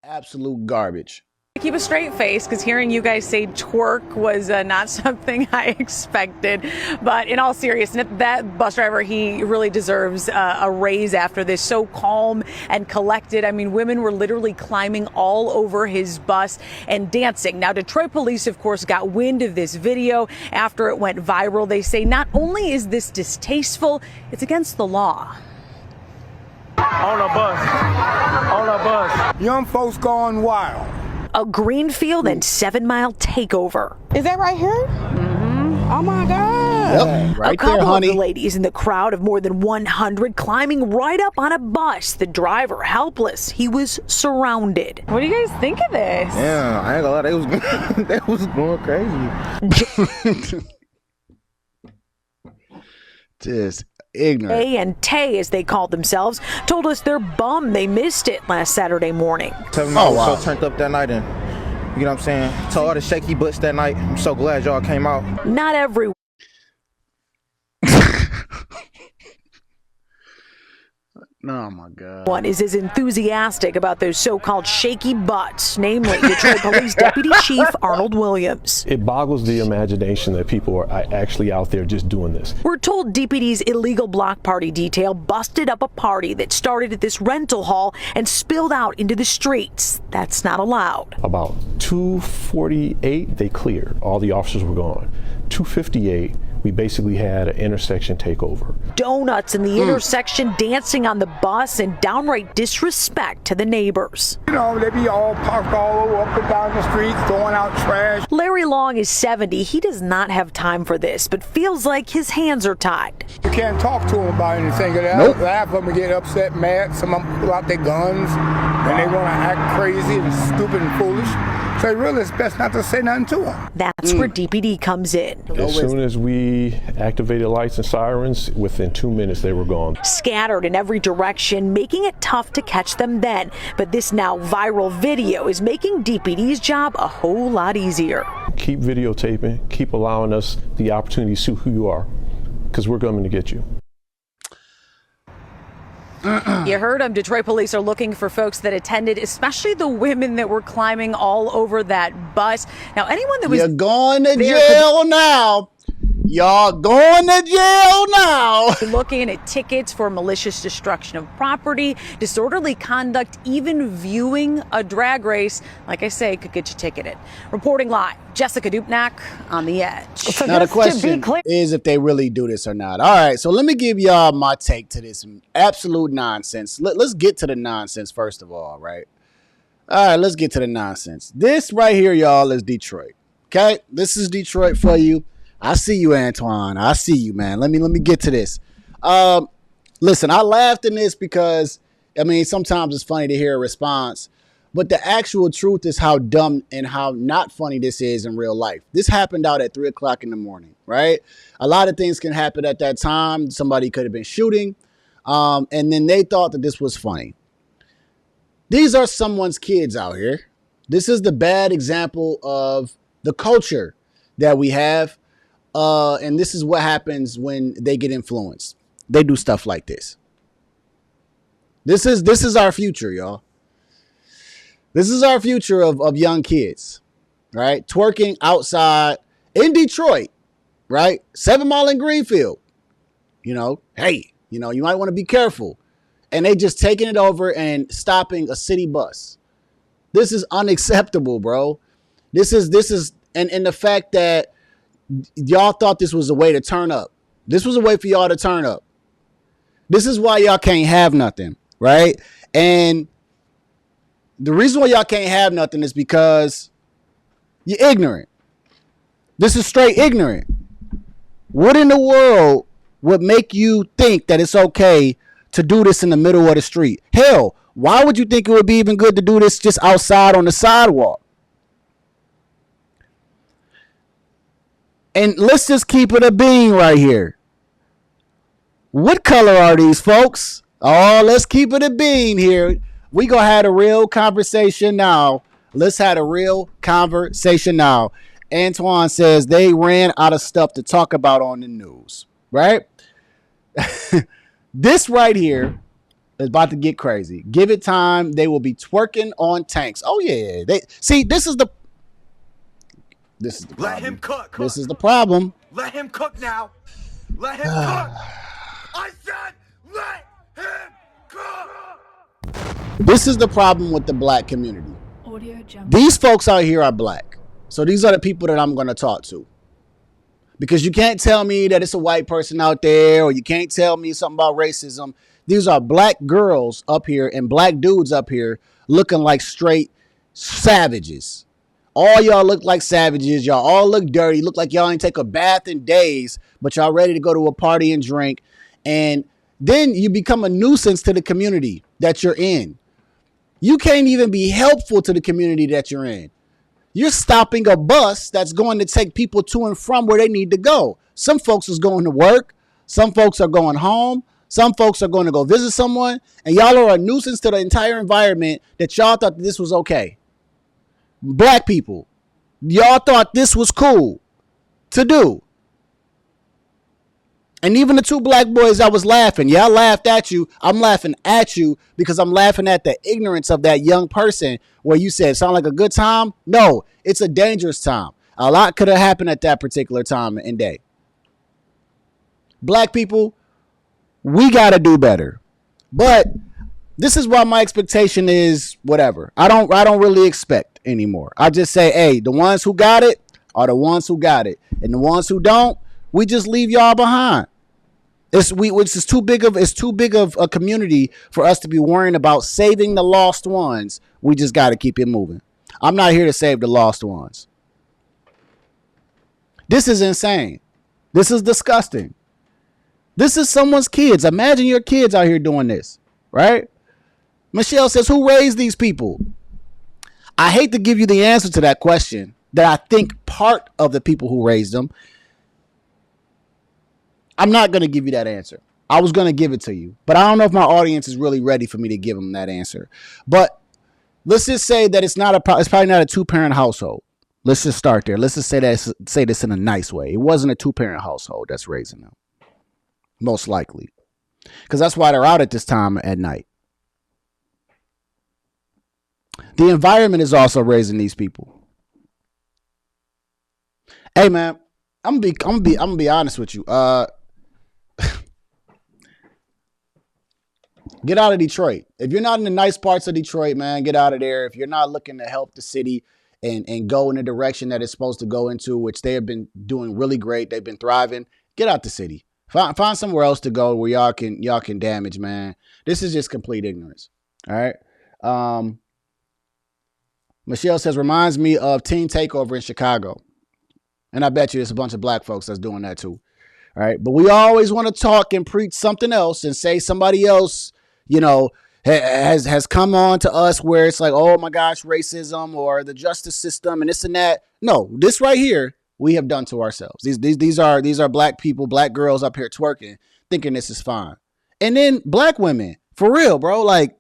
Absolute garbage. Keep a straight face, because hearing you guys say twerk was not something I expected. But in all seriousness, that bus driver, he really deserves a raise after this. So calm and collected. I mean, women were literally climbing all over his bus and dancing. Now, Detroit police, of course, got wind of this video after it went viral. They say not only is this distasteful, it's against the law. On a bus. Young folks gone wild. A Greenfield and 7 Mile takeover. Is that right here? Mm-hmm. Oh my God. Yep, right a couple there, honey. of the ladies in the crowd of more than 100 climbing right up on a bus. The driver helpless. He was surrounded. What do you guys think of this? Yeah, I ain't gonna lie, they was going crazy. Just ignorant. A and Tay, as they called themselves, told us they're bummed they missed it last Saturday morning. Tell them I was so turned up that night, and you know what I'm saying? To all the shaky butts that night, I'm so glad y'all came out. Not every Oh my God. one is as enthusiastic about those so-called shaky butts, namely Detroit Police Deputy Chief Arnold Williams. It boggles the imagination that people are actually out there just doing this. We're told DPD's illegal block party detail busted up a party that started at this rental hall and spilled out into the streets. That's not allowed. About 2:48, they cleared. All the officers were gone. 2:58, we basically had an intersection takeover. Donuts in the intersection, dancing on the bus, and downright disrespect to the neighbors. You know, they be all parked all over, up and down the streets, throwing out trash. Larry Long is 70. He does not have time for this, but feels like his hands are tied. You can't talk to them about anything. Nope. Half of them get upset, mad. Some of them pull out their guns, and they want to act crazy and stupid and foolish. So really, it's best not to say nothing to them. That's where DPD comes in. As soon as we activated lights and sirens, within 2 minutes they were gone. Scattered in every direction, making it tough to catch them then. But this now viral video is making DPD's job a whole lot easier. Keep videotaping, keep allowing us the opportunity to see who you are, because we're coming to get you. You heard him. Detroit police are looking for folks that attended, especially the women that were climbing all over that bus. Now, anyone that was... You're going to jail now. Y'all going to jail now. Looking at tickets for malicious destruction of property, disorderly conduct, even viewing a drag race, like I say, could get you ticketed. Reporting live, Jessica Dupnack on The Edge. So now the question is if they really do this or not. All right, so let me give y'all my take to this absolute nonsense. Let's get to the nonsense first of all, right? All right, let's get to the nonsense. This right here, y'all, is Detroit. Okay, this is Detroit for you. I see you, Antoine. I see you, man. Let me get to this. Listen, I laughed in this because, I mean, sometimes it's funny to hear a response, but the actual truth is how dumb and how not funny this is in real life. This happened out at 3 o'clock in the morning, right? A lot of things can happen at that time. Somebody could have been shooting, and then they thought that this was funny. These are someone's kids out here. This is the bad example of the culture that we have. And this is what happens when they get influenced. They do stuff like this. This is our future, y'all. This is our future of young kids, right? Twerking outside in Detroit, right? 7 Mile in Greenfield. You know, hey, you know, you might want to be careful. And they just taking it over and stopping a city bus. This is unacceptable, bro. This is and the fact that y'all thought this was a way to turn up. This was a way for y'all to turn up. This is why y'all can't have nothing, right? And the reason why y'all can't have nothing is because you're ignorant. This is straight ignorant. What in the world would make you think that it's okay to do this in the middle of the street? Hell, why would you think it would be even good to do this just outside on the sidewalk? And let's just keep it a bean right here. What color are these folks? Oh, let's keep it a bean here. We gonna have a real conversation now. Let's have a real conversation now. Antoine says they ran out of stuff to talk about on the news, right? This right here It's about to get crazy. Give it time. They will be twerking on tanks. Oh yeah. They see. This is the problem. Let him cook. This is the problem. Let him cook now. Let him cook. I said, let him cook. This is the problem with the black community. Audio jump. These folks out here are black. So these are the people that I'm going to talk to. Because you can't tell me that it's a white person out there, or you can't tell me something about racism. These are black girls up here and black dudes up here looking like straight savages. All y'all look like savages. Y'all all look dirty. Look like y'all ain't take a bath in days, but y'all ready to go to a party and drink. And then you become a nuisance to the community that you're in. You can't even be helpful to the community that you're in. You're stopping a bus that's going to take people to and from where they need to go. Some folks is going to work. Some folks are going home. Some folks are going to go visit someone. And y'all are a nuisance to the entire environment that y'all thought that this was okay. Black people, y'all thought this was cool to do. And even the two black boys that was laughing, y'all laughed at you. I'm laughing at you because I'm laughing at the ignorance of that young person where you said, sound like a good time? No, it's a dangerous time. A lot could have happened at that particular time and day. Black people, we got to do better. But this is why my expectation is whatever. I don't really expect anymore. I just say, hey, the ones who got it are the ones who got it. And the ones who don't, we just leave y'all behind. It's too big of a community for us to be worrying about saving the lost ones. We just got to keep it moving. I'm not here to save the lost ones. This is insane. This is disgusting. This is someone's kids. Imagine your kids out here doing this, right? Michelle says, who raised these people? I hate to give you the answer to that question, that I think part of the people who raised them. I'm not going to give you that answer. I was going to give it to you, but I don't know if my audience is really ready for me to give them that answer. But let's just say that it's probably not a 2-parent household. Let's just start there. Let's just say this in a nice way. It wasn't a 2-parent household that's raising them. Most likely. Because that's why they're out at this time at night. The environment is also raising these people. Hey man, I'm gonna be honest with you. Get out of Detroit. If you're not in the nice parts of Detroit, man, get out of there. If you're not looking to help the city and go in the direction that it's supposed to go into, which they have been doing really great, they've been thriving, get out the city. Find somewhere else to go where y'all can damage, man. This is just complete ignorance. All right. Michelle says, reminds me of Teen Takeover in Chicago. And I bet you there's a bunch of black folks that's doing that too. All right. But we always want to talk and preach something else and say somebody else, has come on to us where it's like, oh my gosh, racism or the justice system and this and that. No, this right here, we have done to ourselves. These are black people, black girls up here twerking, thinking this is fine. And then black women, for real, bro. Like,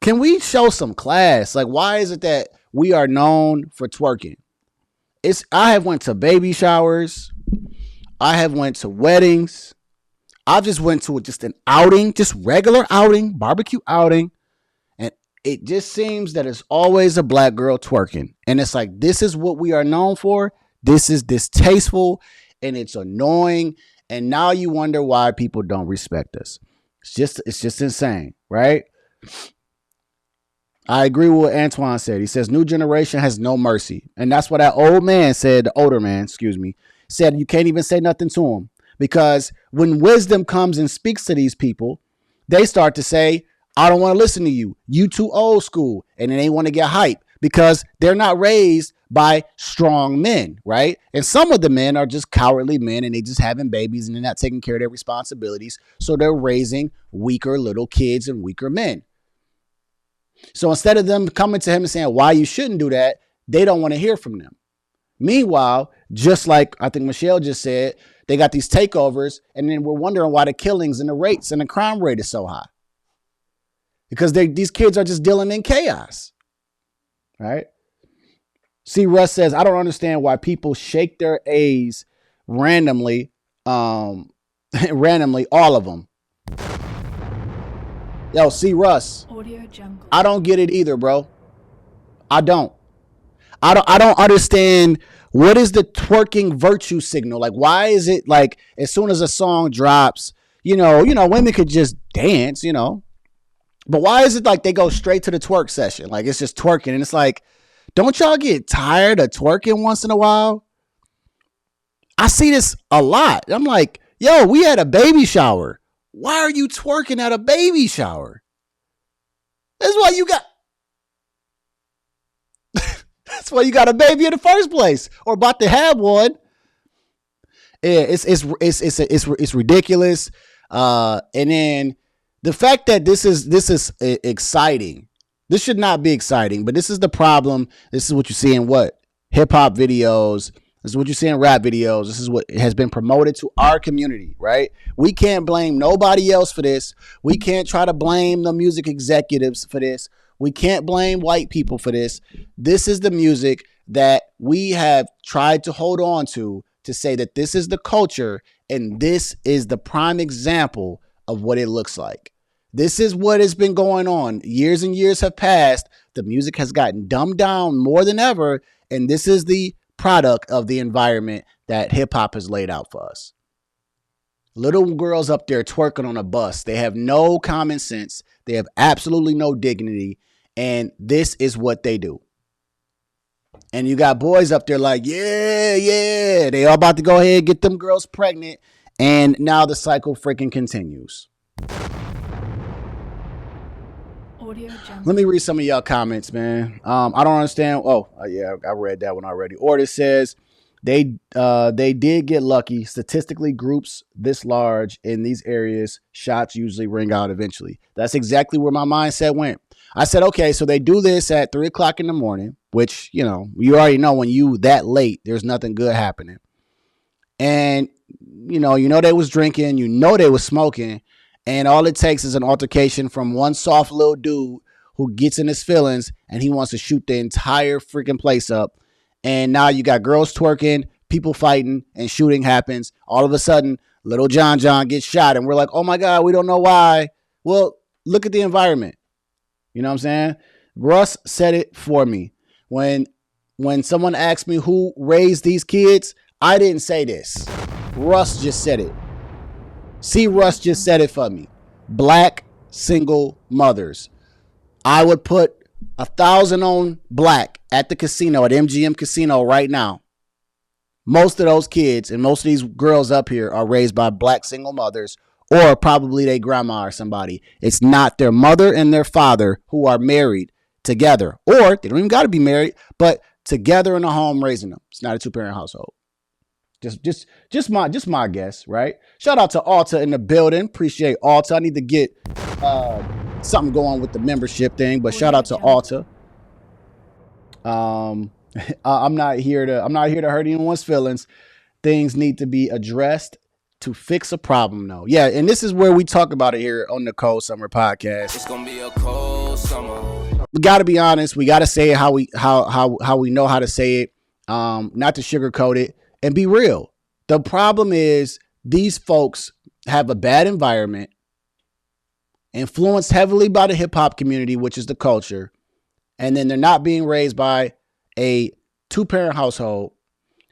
can we show some class? Like, why is it that we are known for twerking? I have went to baby showers. I have went to weddings. I just went to just an outing, just regular outing, barbecue outing. And it just seems that it's always a black girl twerking. And it's like, this is what we are known for. This is distasteful and it's annoying. And now you wonder why people don't respect us. It's just insane, right? I agree with what Antoine said. He says, new generation has no mercy. And that's what that old man said, the older man, said you can't even say nothing to him. Because when wisdom comes and speaks to these people, they start to say, I don't want to listen to you. You too old school. And then they want to get hype because they're not raised by strong men, right? And some of the men are just cowardly men and they just having babies and they're not taking care of their responsibilities. So they're raising weaker little kids and weaker men. So instead of them coming to him and saying why you shouldn't do that, they don't want to hear from them. Meanwhile, just like I think Michelle just said, they got these takeovers and then we're wondering why the killings and the rates and the crime rate is so high. Because these kids are just dealing in chaos, right? C. Russ says, I don't understand why people shake their A's randomly, all of them. Yo, see Russ. I don't get it either, bro. I don't understand what is the twerking virtue signal. Like, why is it like as soon as a song drops, women could just dance, but why is it like they go straight to the twerk session? Like it's just twerking, and it's like, don't y'all get tired of twerking once in a while? I see this a lot. I'm like, yo, we had a baby shower. Why are you twerking at a baby shower? That's why you got. That's why you got a baby in the first place, or about to have one. Yeah, it's ridiculous. And then the fact that this is exciting. This should not be exciting, but this is the problem. This is what you see in what hip hop videos. This is what you see in rap videos. This is what has been promoted to our community, right? We can't blame nobody else for this. We can't try to blame the music executives for this. We can't blame white people for this. This is the music that we have tried to hold on to say that this is the culture, and this is the prime example of what it looks like. This is what has been going on. Years and years have passed. The music has gotten dumbed down more than ever, and this is the product of the environment that hip-hop has laid out for us. Little girls up there twerking on a bus. They have no common sense. They have absolutely no dignity, and this is what they do. And you got boys up there like, yeah, they all about to go ahead and get them girls pregnant, and now the cycle freaking continues. Let me read some of y'all comments, man. I don't understand. Oh, yeah, I read that one already. Order says they did get lucky. Statistically, groups this large in these areas, shots usually ring out eventually. That's exactly where my mindset went. I said, okay, so they do this at 3 o'clock in the morning, which, you already know when you that late, there's nothing good happening. And, they was drinking, they was smoking. And all it takes is an altercation from one soft little dude who gets in his feelings and he wants to shoot the entire freaking place up. And now you got girls twerking, people fighting, and shooting happens. All of a sudden, little John gets shot. And we're like, oh my God, we don't know why. Well, look at the environment. You know what I'm saying? Russ said it for me. When someone asked me who raised these kids, I didn't say this. Russ just said it. See, Russ just said it for me. Black single mothers. I would put 1,000 on black at the casino, at MGM Casino right now. Most of those kids and most of these girls up here are raised by black single mothers, or probably their grandma or somebody. It's not their mother and their father who are married together, or they don't even got to be married, but together in a home raising them. It's not a 2-parent household. Just my guess, right? Shout out to Alta in the building. Appreciate Alta. I need to get something going with the membership thing, but shout out to Alta. I'm not here to hurt anyone's feelings. Things need to be addressed to fix a problem, though. Yeah, and this is where we talk about it here on the Cold Summer Podcast. It's gonna be a cold summer. We gotta be honest. We gotta say it how we know how to say it. Not to sugarcoat it. And be real. The problem is these folks have a bad environment, influenced heavily by the hip hop community, which is the culture. And then they're not being raised by a 2-parent household.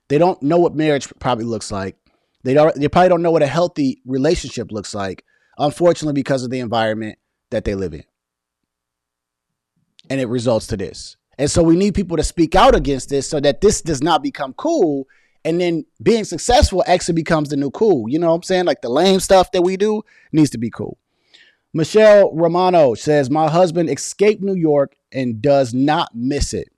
They don't know what marriage probably looks like. They probably don't know what a healthy relationship looks like, unfortunately, because of the environment that they live in. And it results to this. And so we need people to speak out against this so that this does not become cool. And then being successful actually becomes the new cool. You know what I'm saying? Like the lame stuff that we do needs to be cool. Michelle Romano says, my husband escaped New York and does not miss it.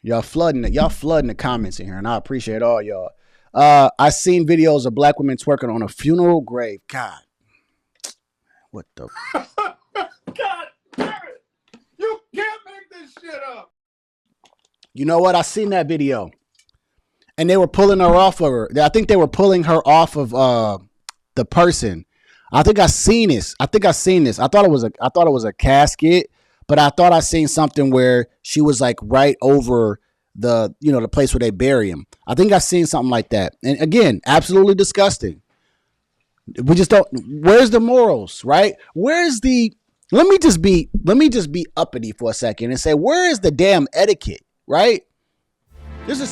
Y'all flooding the comments in here, and I appreciate all y'all. I seen videos of black women twerking on a funeral grave. God. What the? God damn it! You can't make this shit up. You know what? I seen that video, and they were pulling her off of her. I think they were pulling her off of the person. I think I seen this. I thought it was a casket, but I thought I seen something where she was like right over the place where they bury him. I think I seen something like that. And again, absolutely disgusting. We just don't. Where's the morals, right? Where's the? Let me just be uppity for a second and say, where is the damn etiquette, right? There's a